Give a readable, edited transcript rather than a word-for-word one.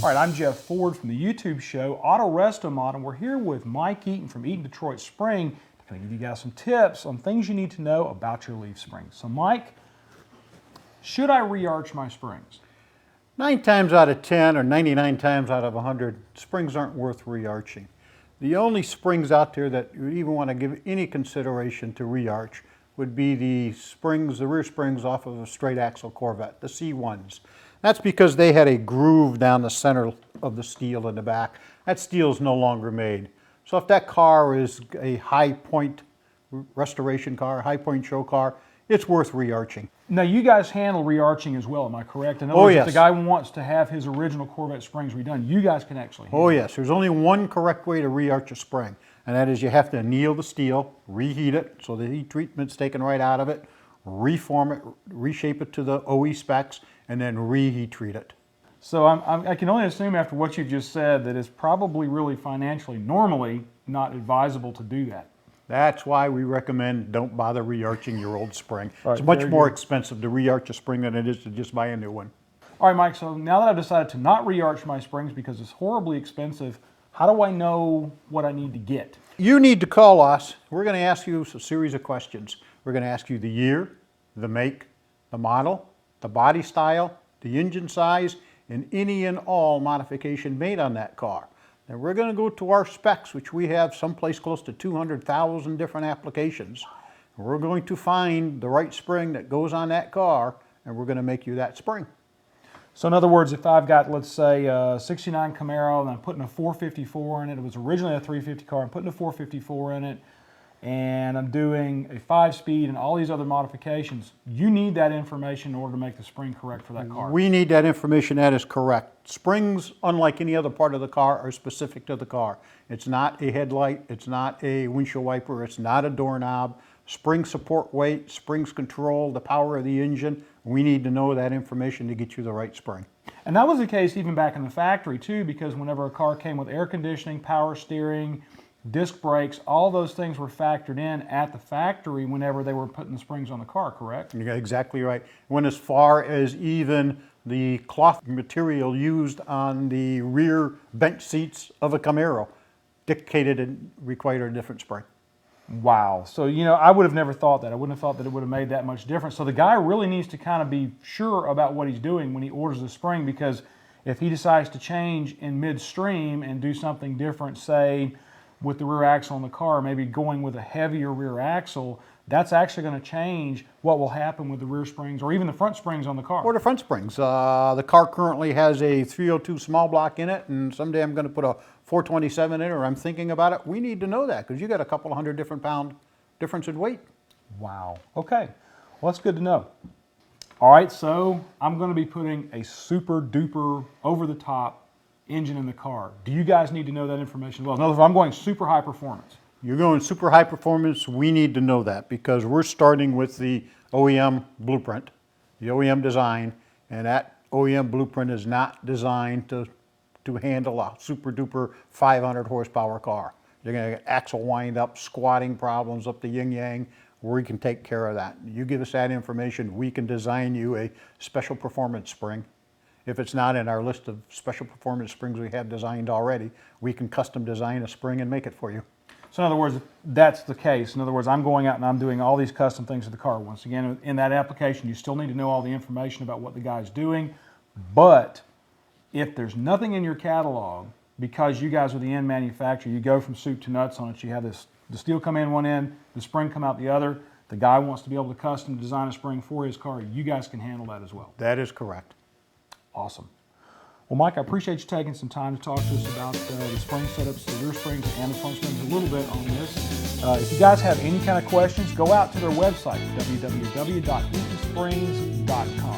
All right, I'm Jeff Ford from the YouTube show AutoRestoMod, and we're here with Mike EATON from EATON Detroit Spring to kind of give you guys some tips on things you need to know about your leaf springs. So Mike, should I rearch my springs? 9 times out of 10 or 99 times out of 100, springs aren't worth rearching. The only springs out there that you would even want to give any consideration to rearch would be the springs, the rear springs off of a straight axle Corvette, the C1s. That's because they had a groove down the center of the steel in the back. That steel is no longer made. So if that car is a high point restoration car, high point show car, it's worth rearching. Now you guys handle rearching as well, am I correct? In other Oh words, yes. If the guy wants to have his original Corvette springs redone, you guys can actually handle it. Yes, there's only one correct way to rearch a spring, and that is you have to anneal the steel, reheat it so the heat treatment's taken right out of it, reform it, reshape it to the OE specs, and then reheat treat it. So I can only assume after what you just said that it's probably really financially, normally not advisable to do that. That's why we recommend don't bother rearching your old spring. Right, it's much very more good. expensive to rearch a spring than it is to just buy a new one. All right, Mike, so now that I've decided to not rearch my springs because it's horribly expensive, how do I know what I need to get? You need to call us. We're going to ask you a series of questions. We're going to ask you the year, the make, the model, the body style, the engine size, and any and all modification made on that car. And we're going to go to our specs, which we have someplace close to 200,000 different applications. And we're going to find the right spring that goes on that car, and we're going to make you that spring. So in other words, if I've got, let's say, a 69 Camaro and I'm putting a 454 in it, it was originally a 350 car, I'm putting a 454 in it, and I'm doing a 5-speed and all these other modifications, you need that information in order to make the spring correct for that car. We need that information. That is correct. Springs, unlike any other part of the car, are specific to the car. It's not a headlight, it's not a windshield wiper, it's not a doorknob. Spring support weight, springs control, the power of the engine. We need to know that information to get you the right spring. And that was the case even back in the factory too, because whenever a car came with air conditioning, power steering, disc brakes, all those things were factored in at the factory whenever they were putting the springs on the car, correct? You're exactly right. When as far as even the cloth material used on the rear bench seats of a Camaro dictated and required a different spring. Wow. So, you know, I would have never thought that. I wouldn't have thought that it would have made that much difference. So the guy really needs to kind of be sure about what he's doing when he orders the spring, because if he decides to change in midstream and do something different, say, with the rear axle on the car, maybe going with a heavier rear axle, that's actually going to change what will happen with the rear springs or even the front springs on the car. Or the front springs. The car currently has a 302 small block in it, and someday I'm going to put a 427 in it, or I'm thinking about it. We need to know that because you got a couple of 100 different pound difference in weight. Wow. Okay. Well, that's good to know. All right, so I'm going to be putting a super duper over the top engine in the car. Do you guys need to know that information as well? In other words, if I'm going super high performance. You're going super high performance, we need to know that because we're starting with the OEM blueprint, the OEM design, and that OEM blueprint is not designed to handle a super duper 500 horsepower car. You're going to get axle wind up, squatting problems up the yin yang. We can take care of that. You give us that information, we can design you a special performance spring. If it's not in our list of special performance springs we have designed already, we can custom design a spring and make it for you. So in other words, that's the case. In other words, I'm going out and I'm doing all these custom things to the car. Once again, in that application, you still need to know all the information about what the guy's doing. But if there's nothing in your catalog, because you guys are the end manufacturer, you go from soup to nuts on it. You have the steel come in one end, the spring come out the other. The guy wants to be able to custom design a spring for his car. You guys can handle that as well. That is correct. Awesome. Well, Mike, I appreciate you taking some time to talk to us about the spring setups, the rear springs, and the front springs a little bit on this. If you guys have any kind of questions, go out to their website, www.eatonsprings.com.